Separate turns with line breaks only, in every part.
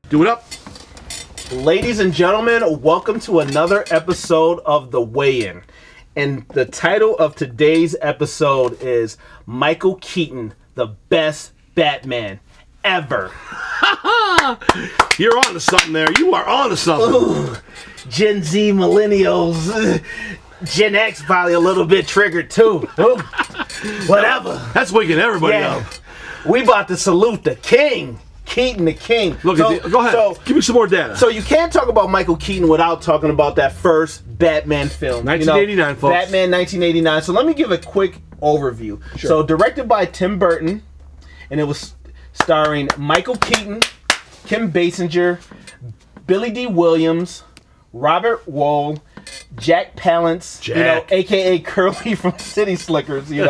Do it up.
Ladies and gentlemen, welcome to another episode of The Weigh-In. And the title of today's episode is Michael Keaton, the best Batman ever.
You're on to something there. You are on to something.
Ooh, Gen Z millennials. Gen X probably a little bit triggered too. Ooh, whatever.
That's waking everybody up.
We about to salute the king. Keaton the king.
Look at the, go ahead. So, give me some more data.
So you can't talk about Michael Keaton without talking about that first Batman film.
1989, folks.
Batman 1989. So let me give a quick overview. Sure. So directed by Tim Burton, and it was starring Michael Keaton, Kim Basinger, Billy D. Williams, Robert Wool, Jack Palance,
Jack.
aka Curly from City Slickers, in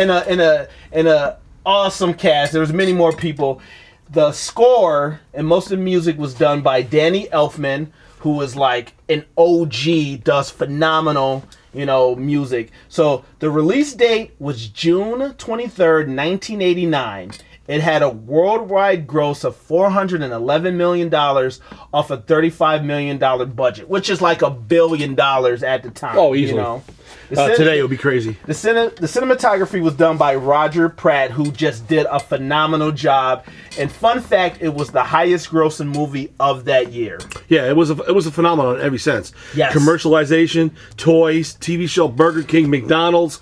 a awesome cast. There was many more people. The score and most of the music was done by Danny Elfman, who was like an OG, does phenomenal, music. So the release date was June 23rd, 1989. It had a worldwide gross of $411 million off a $35 million budget, which is like $1 billion at the time.
Oh, easily. Today it would be crazy.
The cinematography was done by Roger Pratt, who just did a phenomenal job. And fun fact, it was the highest grossing movie of that year.
Yeah, it was a phenomenon in every sense.
Yes.
Commercialization, toys, TV show, Burger King, McDonald's,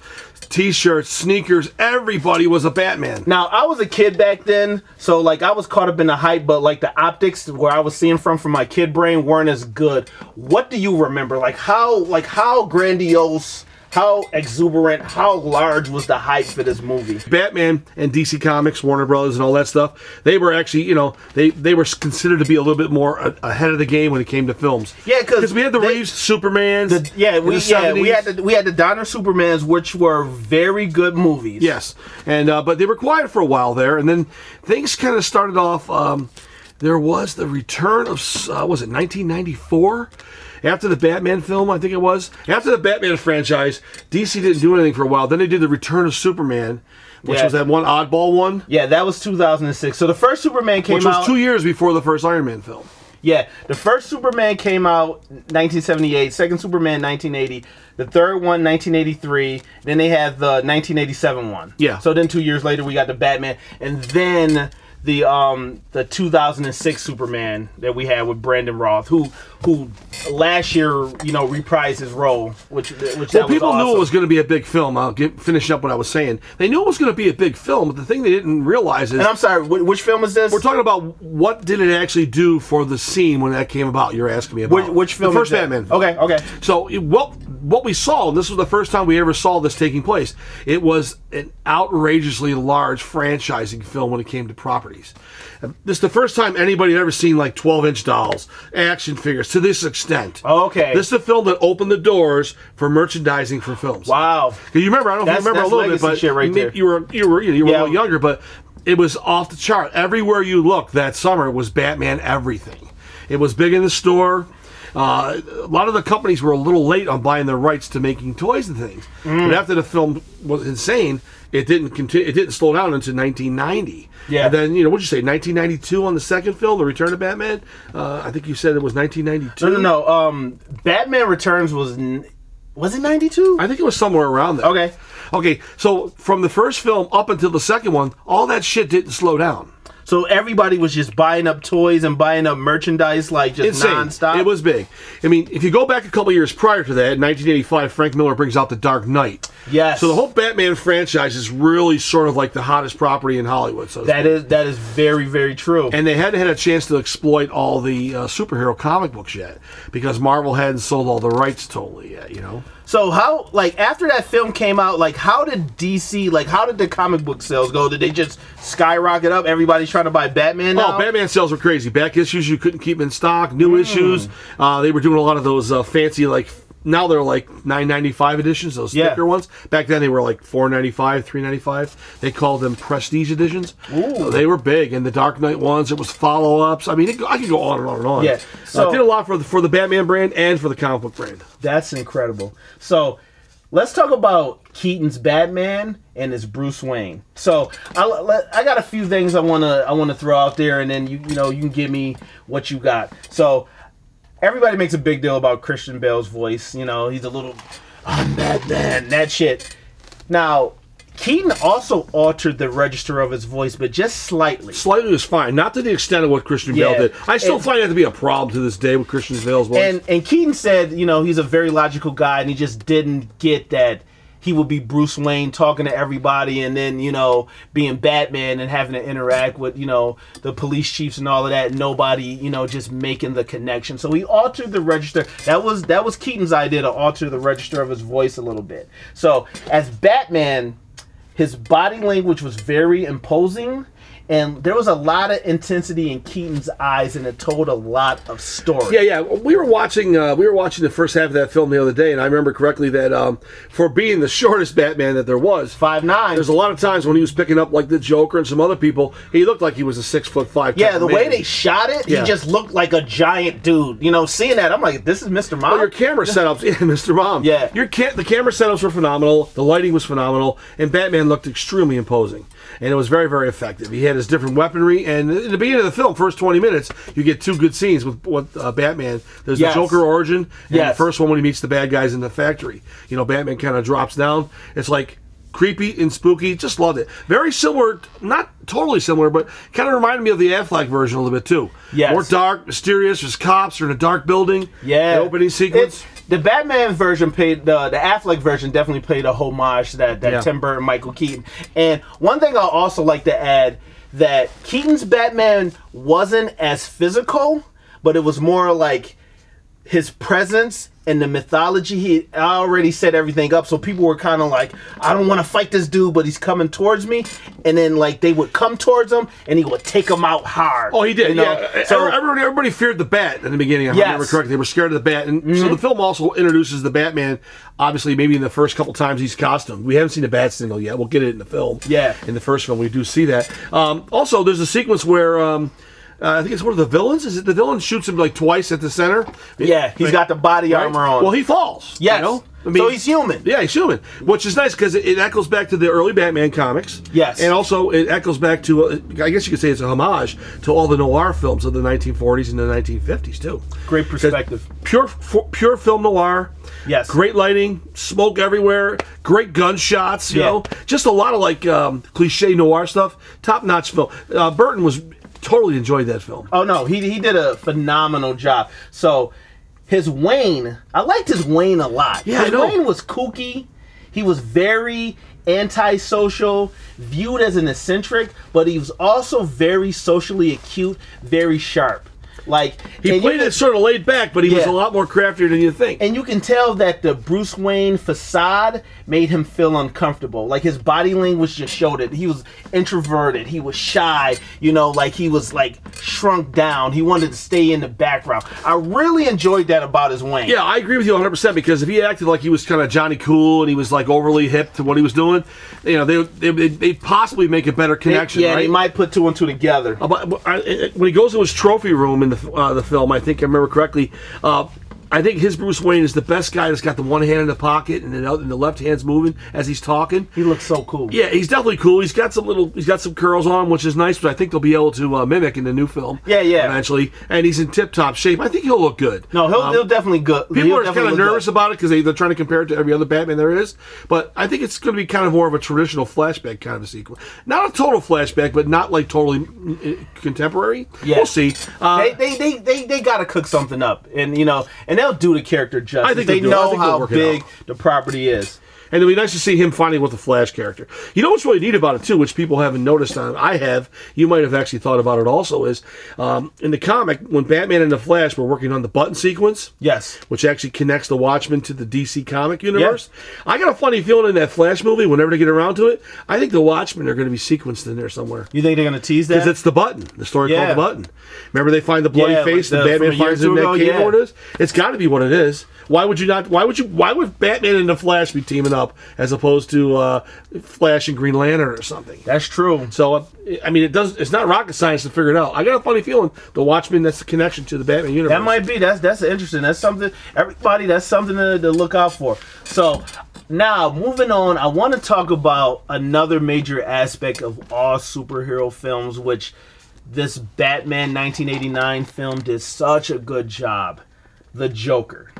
T-shirts, sneakers, everybody was a Batman.
Now, I was a kid back then, so I was caught up in the hype, but the optics where I was seeing from my kid brain weren't as good. What do you remember? How grandiose, how exuberant, how large was the hype for this movie?
Batman and DC Comics, Warner Brothers, and all that stuff, they were actually, they were considered to be a little bit more ahead of the game when it came to films.
Yeah, because
we had the Reeves Supermans.
We had the Donner Supermans, which were very good movies.
Yes, and but they were quiet for a while there, and then things kind of started off. There was the return of was it 1994? After the Batman film, I think it was. After the Batman franchise, DC didn't do anything for a while. Then they did the Return of Superman, which was that one oddball one.
Yeah, that was 2006. So the first Superman came out...
Which was 2 years before the first Iron Man film.
Yeah, the first Superman came out 1978, second Superman 1980, the third one 1983, then they had the 1987 one.
Yeah.
So then 2 years later we got the Batman, and then the 2006 Superman that we had with Brandon Routh, who last year reprised his role, which
people knew it was going to be a big film. I'll finish up what I was saying. They knew it was going to be a big film, but the thing they didn't realize is.
And I'm sorry, which film is this?
We're talking about what did it actually do for the scene when that came about. You're asking me about
which film?
The first Batman film.
Okay.
So what we saw, and this was the first time we ever saw this taking place. It was an outrageously large franchising film when it came to properties. This is the first time anybody had ever seen 12-inch dolls, action figures to this extent.
Okay.
This is the film that opened the doors for merchandising for films.
Wow.
You remember? I don't know if you remember a little bit, but
shit right there.
you were a little younger, but it was off the chart. Everywhere you looked that summer was Batman everything. It was big in the store. A lot of the companies were a little late on buying their rights to making toys and things. But after the film was insane, it didn't continue. It didn't slow down until 1990.
Yeah.
And then what'd you say? 1992 on the second film, The Return of Batman. I think you said it was 1992.
No. Batman Returns was it 92?
I think it was somewhere around there. Okay. So from the first film up until the second one, all that shit didn't slow down.
So everybody was just buying up toys and buying up merchandise just
insane.
nonstop.
It was big. I mean, if you go back a couple years prior to that, in 1985, Frank Miller brings out The Dark Knight.
Yes.
So the whole Batman franchise is really sort of like the hottest property in Hollywood. So
that is very, very true.
And they hadn't had a chance to exploit all the superhero comic books yet because Marvel hadn't sold all the rights totally yet.
So how, after that film came out, how did DC, how did the comic book sales go? Did they just skyrocket up? Everybody's trying to buy Batman now?
Oh, Batman sales were crazy. Back issues, you couldn't keep in stock. New issues. They were doing a lot of those fancy, now they're $9.95 editions, those thicker ones. Back then they were $4.95, $3.95. They called them prestige editions.
Ooh.
They were big, and the Dark Knight ones. It was follow-ups. I mean, I could go on and on and on.
Yeah, so
did a lot for the Batman brand and for the comic book brand.
That's incredible. So let's talk about Keaton's Batman and his Bruce Wayne. So I got a few things I wanna throw out there, and then you can give me what you got. So everybody makes a big deal about Christian Bale's voice. You know, he's a little, I'm Batman, that shit. Now, Keaton also altered the register of his voice, but just slightly.
Slightly was fine, not to the extent of what Christian Bale did. I still find that to be a problem to this day with Christian Bale's voice.
And Keaton said, he's a very logical guy, and he just didn't get that he would be Bruce Wayne talking to everybody, and then being Batman and having to interact with the police chiefs and all of that. And nobody just making the connection. So he altered the register. That was Keaton's idea, to alter the register of his voice a little bit. So as Batman, his body language was very imposing, and there was a lot of intensity in Keaton's eyes, and it told a lot of story.
Yeah. We were watching the first half of that film the other day, and I remember correctly that for being the shortest Batman that there was,
5'9",
there's a lot of times when he was picking up like the Joker and some other people, he looked like he was a 6'5".
Yeah, the way they shot it, he just looked like a giant dude. Seeing that, I'm like, this is Mr. Mom.
Well, your camera setups, Mr. Mom.
Yeah,
the camera setups were phenomenal. The lighting was phenomenal, and Batman looked extremely imposing. And it was very, very effective. He had his different weaponry, and in the beginning of the film, first 20 minutes, you get two good scenes with Batman. There's the Joker origin, and the first one when he meets the bad guys in the factory. Batman kind of drops down. It's like creepy and spooky. Just loved it. Very similar, not totally similar, but kind of reminded me of the Affleck version a little bit too.
Yes.
More dark, mysterious. There's cops. They're in a dark building.
Yeah.
The opening sequence.
The Batman version the Affleck version definitely played a homage to that Tim Burton, Michael Keaton. And one thing I'll also like to add, that Keaton's Batman wasn't as physical, but it was more like his presence and the mythology. He already set everything up, so people were kind of like, I don't want to fight this dude, but he's coming towards me. And then like they would come towards him, and he would take them out hard.
Oh, he did. Yeah. So everybody feared the Bat in the beginning. If I remember correctly, they were scared of the Bat, and so the film also introduces the Batman. Obviously, maybe in the first couple times he's costumed. We haven't seen the Bat signal yet. We'll get it in the film.
Yeah.
In the first film, we do see that. Also, there's a sequence where. I think it's one of the villains. Is it the villain shoots him like twice at the center?
Yeah, he's got the body armor on.
Well, he falls.
Yes. So he's human.
Yeah, he's human, which is nice because it echoes back to the early Batman comics.
Yes.
And also it echoes back to, I guess you could say it's a homage to all the noir films of the 1940s and the 1950s, too.
Great perspective.
Pure film noir.
Yes.
Great lighting, smoke everywhere, great gunshots, you know. Just a lot of like cliche noir stuff. Top-notch film. Burton totally enjoyed that film.
Oh, no. He did a phenomenal job. So his Wayne, I liked his Wayne a lot.
Yeah,
his Wayne was kooky. He was very antisocial, viewed as an eccentric, but he was also very socially acute, very sharp. Like
he played it sort of laid back, but he was a lot more craftier than you think.
And you can tell that the Bruce Wayne facade made him feel uncomfortable. Like his body language just showed it. He was introverted. He was shy. Like he was like shrunk down. He wanted to stay in the background. I really enjoyed that about his Wayne.
Yeah, I agree with you 100% because if he acted like he was kind of Johnny Cool and he was like overly hip to what he was doing, they'd possibly make a better connection.
They might put two and two together.
When he goes to his trophy room in the film, I think I remember correctly. I think his Bruce Wayne is the best guy that's got the one hand in the pocket and the left hand's moving as he's talking.
He looks so cool.
Yeah, he's definitely cool. He's got some curls on him, which is nice, but I think they'll be able to mimic in the new film.
Yeah.
Eventually, and he's in tip-top shape. I think he'll look good.
No, he'll definitely good.
People are kind of nervous about it because they're trying to compare it to every other Batman there is, but I think it's going to be kind of more of a traditional flashback kind of a sequence. Not a total flashback, but not like totally contemporary.
Yeah.
We'll see.
They got to cook something up, and they'll do the character justice.
I think
they know how big the property is.
And it'd be nice to see him finally with the Flash character. You know what's really neat about it, too, which people haven't noticed on I have, you might have actually thought about it also, is in the comic, when Batman and the Flash were working on the button sequence,
yes,
which actually connects the Watchmen to the DC comic universe, I got a funny feeling in that Flash movie, whenever they get around to it, I think the Watchmen are going to be sequenced in there somewhere.
You think they're going to tease that?
Because it's the button, the story called The Button. Remember they find the bloody face,
like
the Batman finds it in that cave, or it is? It's got got to be what it is. Why would you not? Why would Batman and the Flash be teaming up as opposed to Flash and Green Lantern or something?
That's true.
So I mean, it's not rocket science to figure it out. I got a funny feeling the Watchmen, that's the connection to the Batman universe.
That might be. That's interesting. That's something. Everybody, that's something to look out for. So now moving on, I want to talk about another major aspect of all superhero films, which this Batman 1989 film did such a good job. The Joker.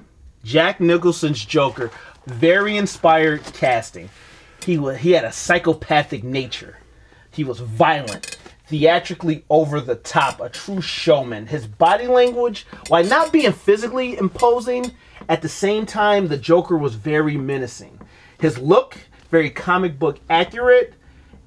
Jack Nicholson's Joker, very inspired casting. He had a psychopathic nature. He was violent, theatrically over the top, a true showman. His body language, while not being physically imposing, at the same time, the Joker was very menacing. His look, very comic book accurate,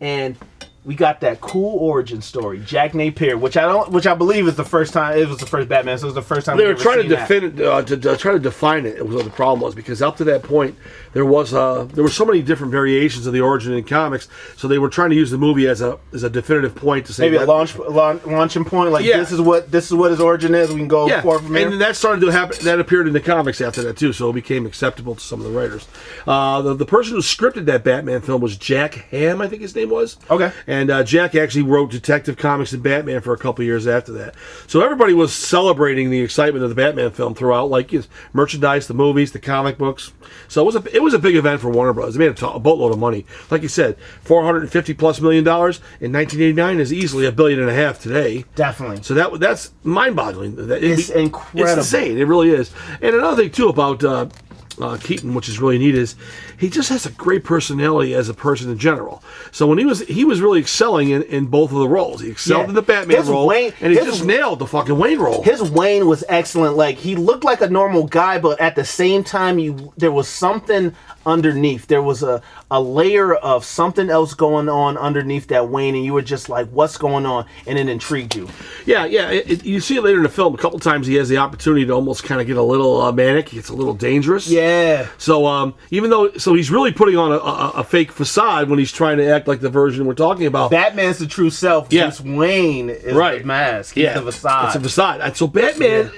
and we got that cool origin story, Jack Napier, which I believe is the first time. It was the first Batman, so it was the first time
they were trying to try to define it. It was what the problem was, because up to that point there were so many different variations of the origin in comics. So they were trying to use the movie as a definitive point to say
maybe a launching point. Like this is what his origin is. We can go forward from here.
And that started to happen. That appeared in the comics after that too, so it became acceptable to some of the writers. The person who scripted that Batman film was Jack Hamm, I think his name was.
Okay.
And Jack actually wrote Detective Comics and Batman for a couple of years after that. So everybody was celebrating the excitement of the Batman film throughout, like his merchandise, the movies, the comic books. So it was a big event for Warner Bros. They made a boatload of money. Like you said, $450+ million in 1989 is easily $1.5 billion today.
Definitely.
So that's mind-boggling.
It's incredible.
It's insane. It really is. And another thing too about Keaton, which is really neat, is he just has a great personality as a person in general. So when he was really excelling in both of the roles. He excelled in the Batman role, and he just nailed the fucking Wayne role.
His Wayne was excellent. Like, he looked like a normal guy, but at the same time, there was something underneath. There was a layer of something else going on underneath that Wayne, and you were just like, what's going on? And it intrigued you.
Yeah. You see it later in the film. A couple times he has the opportunity to almost kind of get a little manic. He gets a little dangerous.
Yeah.
So even though he's really putting on a fake facade when he's trying to act like the version we're talking about.
Batman's the true self.
Yeah.
Bruce Wayne is the mask. He's the facade.
It's a facade. And so Batman,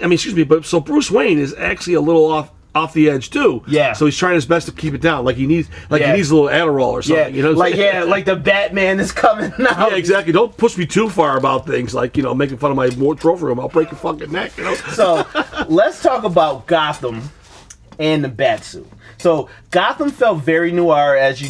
so Bruce Wayne is actually a little off the edge too. Yeah. So he's trying his best to keep it down. Like he needs a little Adderall or something.
Yeah.
You know.
Like the Batman is coming out.
Yeah, exactly. Don't push me too far about things like making fun of my trophy room. I'll break your fucking neck. You know.
So let's talk about Gotham and the Batsuit. So Gotham felt very noir, as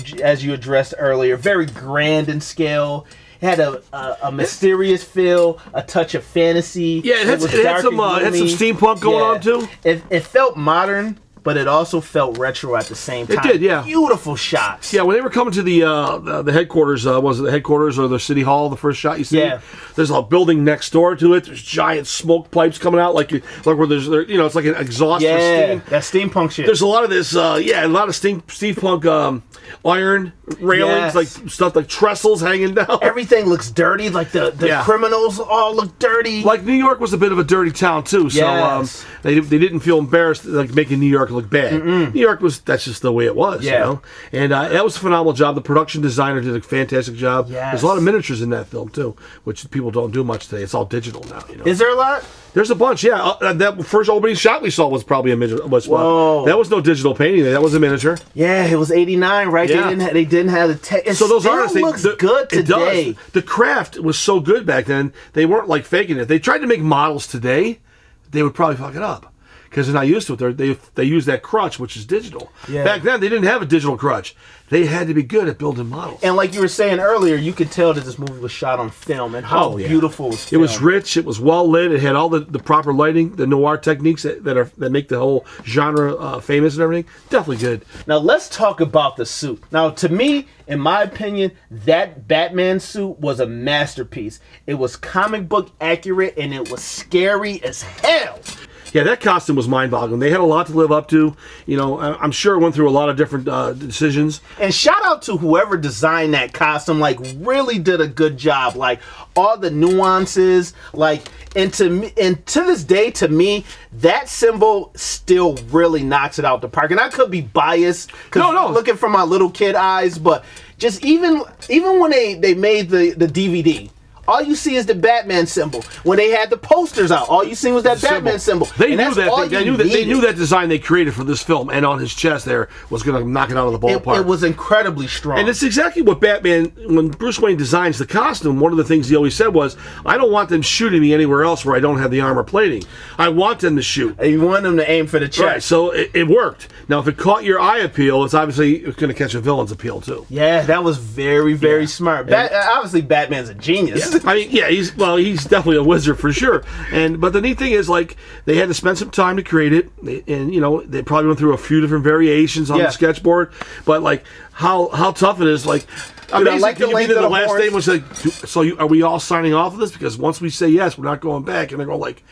you addressed earlier, very grand in scale. It had a mysterious feel, a touch of fantasy.
Yeah, it had some steampunk going on too.
It felt modern, but it also felt retro at the same time.
It did, yeah.
Beautiful shots.
Yeah, when they were coming to the headquarters, was it the headquarters or the city hall? The first shot you see. Yeah. There's a building next door to it. There's giant smoke pipes coming out, like where it's like an exhaust for steam.
That steampunk shit.
There's a lot of this, a lot of steampunk iron railings, like stuff like trestles hanging down.
Everything looks dirty. Like the criminals all look dirty.
Like New York was a bit of a dirty town too, so they didn't feel embarrassed like making New York look bad. New York that's just the way it was, you know. And that was a phenomenal job. The production designer did a fantastic job.
Yes.
There's a lot of miniatures in that film too, which people don't do much today. It's all digital now. You know.
Is there a lot?
There's a bunch, yeah. That first opening shot we saw was probably a miniature. Whoa. That was no digital painting. That was a miniature.
Yeah, it was '89, right? Yeah. They didn't have the tech.
So those artists,
looks good today.
It does. The craft was so good back then. They weren't like faking it. If they tried to make models today, they would probably fuck it up. Because they're not used to it. They use that crutch, which is digital. Yeah. Back then, they didn't have a digital crutch. They had to be good at building models.
And like you were saying earlier, you could tell that this movie was shot on film and how beautiful it was filmed.
It was rich. It was well lit. It had all the proper lighting, the noir techniques that make the whole genre famous and everything. Definitely good.
Now let's talk about the suit. Now, to me, in my opinion, that Batman suit was a masterpiece. It was comic book accurate and it was scary as hell.
Yeah, that costume was mind-boggling. They had a lot to live up to. You know, I'm sure it went through a lot of different decisions.
And shout out to whoever designed that costume. Like, really did a good job. Like, all the nuances. Like, and to this day, to me, that symbol still really knocks it out the park. And I could be biased, looking from my little kid eyes, but just even when they made the DVD. all you see is the Batman symbol. When they had the posters out, all you seen was that Batman symbol.
They knew that. They knew that design they created for this film, and on his chest there was going to knock it out of the ballpark.
It was incredibly strong.
And it's exactly what Batman, when Bruce Wayne designs the costume, one of the things he always said was, I don't want them shooting me anywhere else where I don't have the armor plating. I want them to shoot.
You want them to aim for the chest.
Right, so it worked. Now, if it caught your eye appeal, it's obviously going to catch a villain's appeal, too.
Yeah, that was very, very smart. Obviously, Batman's a genius.
Yeah. I mean, yeah, he's definitely a wizard for sure. But the neat thing is, like, they had to spend some time to create it, and you know, they probably went through a few different variations on the sketchboard. But like, how tough it is, like.
Dude, I like the length of the
last day was like, so are we all signing off of this? Because once we say yes, we're not going back, and they're going like.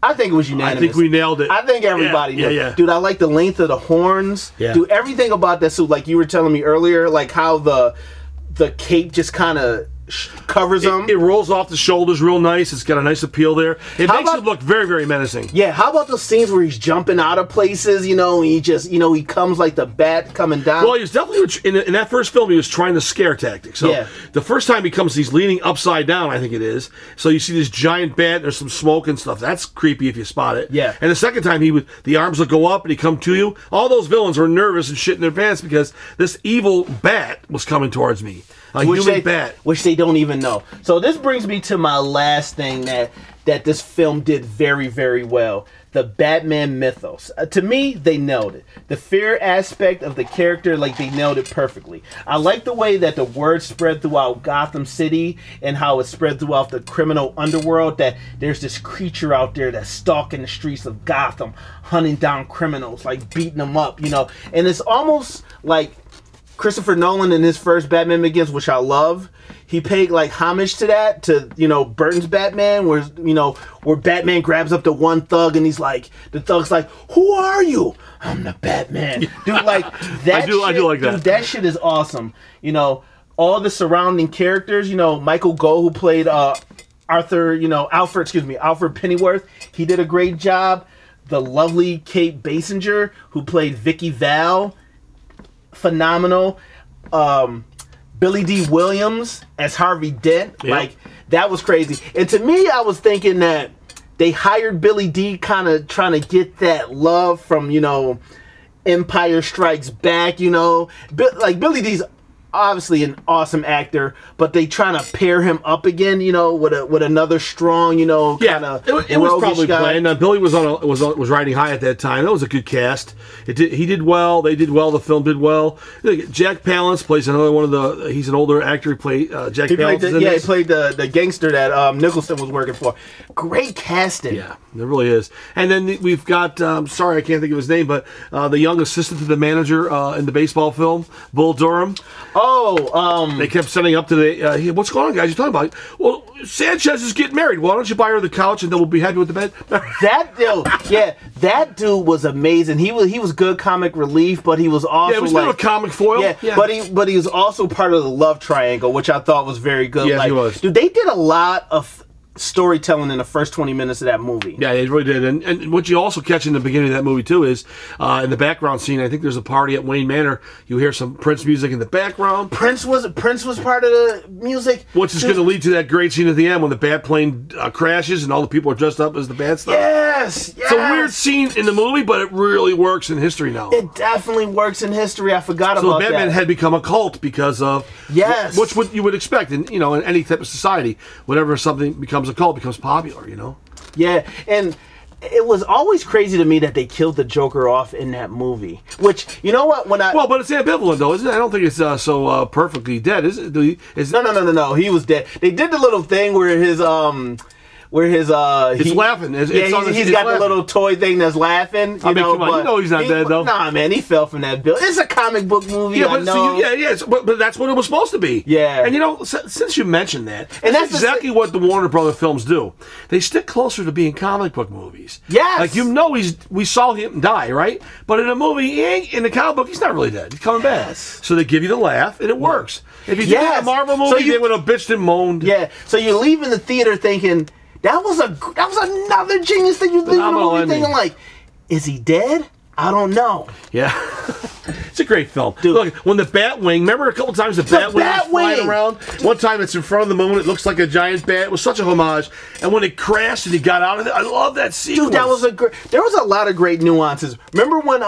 I think it was unanimous.
I think we nailed it.
I think everybody knew.
Yeah.
Dude, I like the length of the horns.
Yeah.
Dude, everything about that suit, like you were telling me earlier, like how the cape just kind of covers them.
It rolls off the shoulders real nice. It's got a nice appeal there. It makes it look very, very menacing.
Yeah, how about those scenes where he's jumping out of places, you know, and he just, you know, he comes like the bat coming down.
Well, he was definitely, in that first film, he was trying the scare tactic. So the first time he's leaning upside down, I think it is. So you see this giant bat, there's some smoke and stuff. That's creepy if you spot it.
Yeah.
And the second time, the arms would go up and he'd come to you. All those villains were nervous and shit in their pants because this evil bat was coming towards me. A human bat.
Which they don't even know. So this brings me to my last thing that this film did very, very well. The Batman mythos. To me, they nailed it. The fear aspect of the character, like, they nailed it perfectly. I like the way that the word spread throughout Gotham City and how it spread throughout the criminal underworld, that there's this creature out there that's stalking the streets of Gotham, hunting down criminals, like beating them up, you know. And it's almost like Christopher Nolan in his first Batman Begins, which I love, he paid like homage to that, to, you know, Burton's Batman, where, you know, where Batman grabs up the one thug and he's like, the thug's like, who are you? I'm the Batman. Dude, like, that
I do like that.
Dude, that shit is awesome. You know, all the surrounding characters, you know, Michael Gough, who played Alfred Pennyworth, he did a great job. The lovely Kate Basinger, who played Vicky Vale, phenomenal. Billy D. Williams as Harvey Dent, like, that was crazy. And to me, I was thinking that they hired Billy D. kind of trying to get that love from, you know, Empire Strikes Back, you know. Like, Billy D's obviously an awesome actor, but they trying to pair him up again, you know, with another strong, you know, kind of.
It was probably planned. Billy was riding high at that time. That was a good cast. He did well. They did well. The film did well. Jack Palance plays another one of the. He's an older actor. He played Jack Palance.
He played the gangster that Nicholson was working for. Great casting.
Yeah, there really is. And then we've got. Sorry, I can't think of his name, but the young assistant to the manager in the baseball film, Bull Durham.
They
kept setting up to the. What's going on, guys? You're talking about? Well, Sanchez is getting married. Why don't you buy her the couch and then we'll be happy with the bed?
That dude was amazing. He was good comic relief, but he was also
he was like a comic foil.
Yeah. But he was also part of the love triangle, which I thought was very good.
Yeah, he was.
Dude, they did a lot of storytelling in the first 20 minutes of that movie.
Yeah, they really did. And what you also catch in the beginning of that movie, too, is in the background scene, I think there's a party at Wayne Manor. You hear some Prince music in the background.
Prince was part of the music.
Which is going to lead to that great scene at the end when the bat plane crashes and all the people are dressed up as the bat stuff.
Yes!
It's a weird scene in the movie, but it really works in history now.
It definitely works in history. I forgot about that.
So Batman had become a cult because of...
Yes.
Which you would expect in any type of society. Whenever something becomes a cult, becomes popular, you know?
Yeah, and it was always crazy to me that they killed the Joker off in that movie. Which, you know what,
Well, but it's ambivalent, though, isn't it? I don't think it's so perfectly dead, is it?
No, he was dead. They did the little thing where his
it's laughing.
He's got the little toy thing that's laughing.
Come on, you know he's not dead, though.
Nah, man, he fell from that building. It's a comic book movie,
I know. But that's what it was supposed to be.
Yeah.
And, you know, since you mentioned that, that's exactly what the Warner Brother films do. They stick closer to being comic book movies.
Yes.
Like, we saw him die, right? But in a movie, in the comic book, he's not really dead. He's coming back. So they give you the laugh, and it works. If you did a Marvel movie, they would have bitched and moaned.
Yeah. So you're leaving the theater thinking... That was another genius thing you leave in the movie thinking, like, is he dead? I don't know.
Yeah. It's a great film.
Dude.
Look, when the Batwing, remember a couple times the Batwing was flying around? One time it's in front of the moon, it looks like a giant bat. It was such a homage. And when it crashed and he got out of it, I love that sequence.
Dude, that was there was a lot of great nuances. Remember when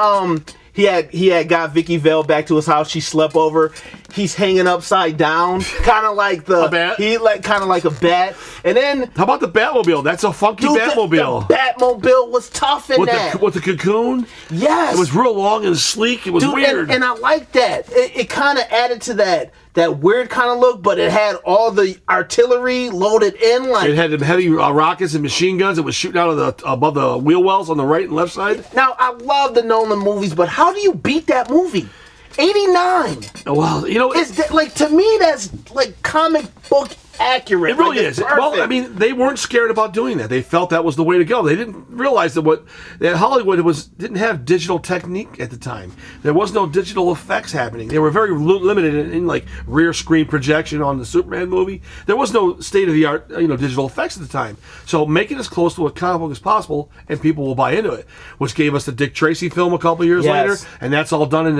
he had got Vicky Vale back to his house, she slept over, he's hanging upside down, kind of like
a bat?
Kind of like a bat. And then
how about the Batmobile? That's a funky Batmobile.
The Batmobile was tough in that.
With the cocoon?
Yes.
It was real long and sleek. It was weird.
And I like that. It kind of added to that weird kind of look, but it had all the artillery loaded in. Like
it had heavy rockets and machine guns that was shooting out of above the wheel wells on the right and left side.
Now, I love the Nolan movies, but how do you beat that movie? 89.
Well, you know,
to me, that's like comic book accurate.
It really is.
Perfect.
Well, I mean, they weren't scared about doing that. They felt that was the way to go. They didn't realize that Hollywood didn't have digital technique at the time. There was no digital effects happening. They were very limited in like rear screen projection on the Superman movie. There was no state of the art, digital effects at the time. So make it as close to a comic book as possible, and people will buy into it. Which gave us the Dick Tracy film a couple years later, and that's all done in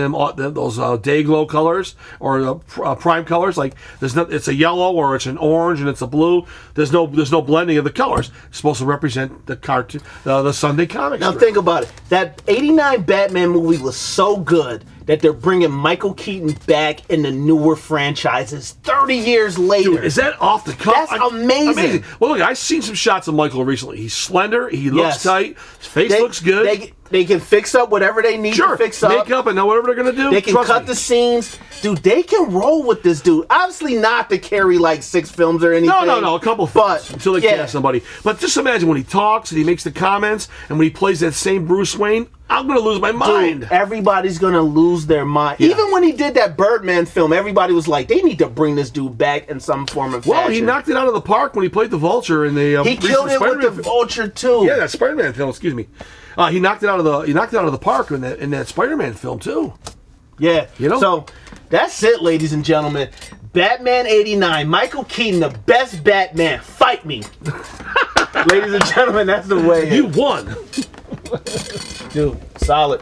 those day glow colors or prime colors. Like it's a yellow or it's an orange and it's a blue. There's no blending of the colors. It's supposed to represent the cartoon, the Sunday comic strip.
Now think about it. That '89 Batman movie was so good that they're bringing Michael Keaton back in the newer franchises 30 years later.
Dude, is that off the cuff?
That's amazing.
Well, look, I've seen some shots of Michael recently. He's slender. He looks tight. His face looks good.
They can fix up whatever they need to fix up.
Makeup and whatever they're going to do.
They can cut the scenes. Dude, they can roll with this dude. Obviously not to carry like 6 films or anything.
No, a couple films until they cast somebody. But just imagine when he talks and he makes the comments and when he plays that same Bruce Wayne, I'm going to lose my mind.
Dude, everybody's going to lose their mind. Yeah. Even when he did that Birdman film, everybody was like, they need to bring this dude back in some form of fashion.
Well, he knocked it out of the park when he played the Vulture in the
he killed it with the Vulture too.
Yeah, that Spider-Man film, excuse me. He knocked it out of the park in that Spider-Man film too.
Yeah. So that's it, ladies and gentlemen. Batman '89, Michael Keaton, the best Batman. Fight me. Ladies and gentlemen, that's the way.
You won.
Dude, solid.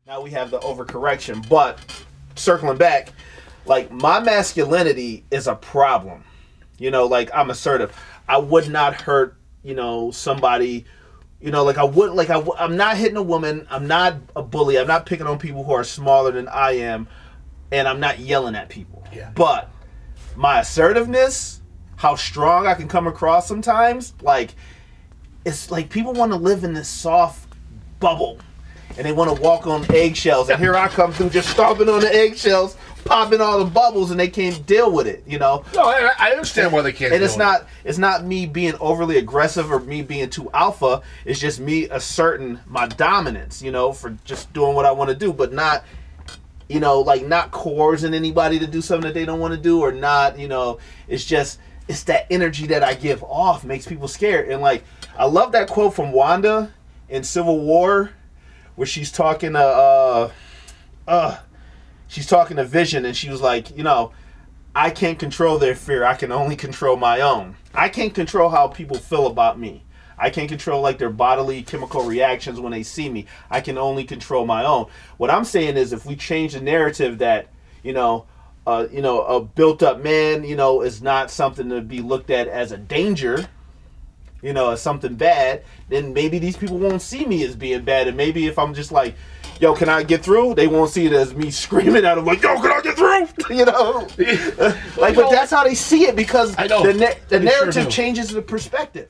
Now we have the overcorrection, but circling back, like my masculinity is a problem. Like I'm assertive. I would not hurt, somebody, I'm not hitting a woman. I'm not a bully. I'm not picking on people who are smaller than I am, and I'm not yelling at people.
Yeah.
But my assertiveness, how strong I can come across sometimes, like it's like people want to live in this soft bubble. And they want to walk on eggshells. And here I come through just stomping on the eggshells, popping all the bubbles, and they can't deal with it,
No, I understand why they can't
deal with it. And it's not me being overly aggressive or me being too alpha. It's just me asserting my dominance, for just doing what I want to do. But not, not coercing anybody to do something that they don't want to do or not, it's that energy that I give off makes people scared. And, I love that quote from Wanda in Civil War, where she's talking to Vision, and she was like, I can't control their fear. I can only control my own. I can't control how people feel about me. I can't control their bodily chemical reactions when they see me. I can only control my own. What I'm saying is, if we change the narrative that a built-up man is not something to be looked at as a danger, as something bad, then maybe these people won't see me as being bad. And maybe if I'm just like, yo, can I get through? They won't see it as me screaming at them like, yo, can I get through? But that's how they see it, because the narrative changes the perspective.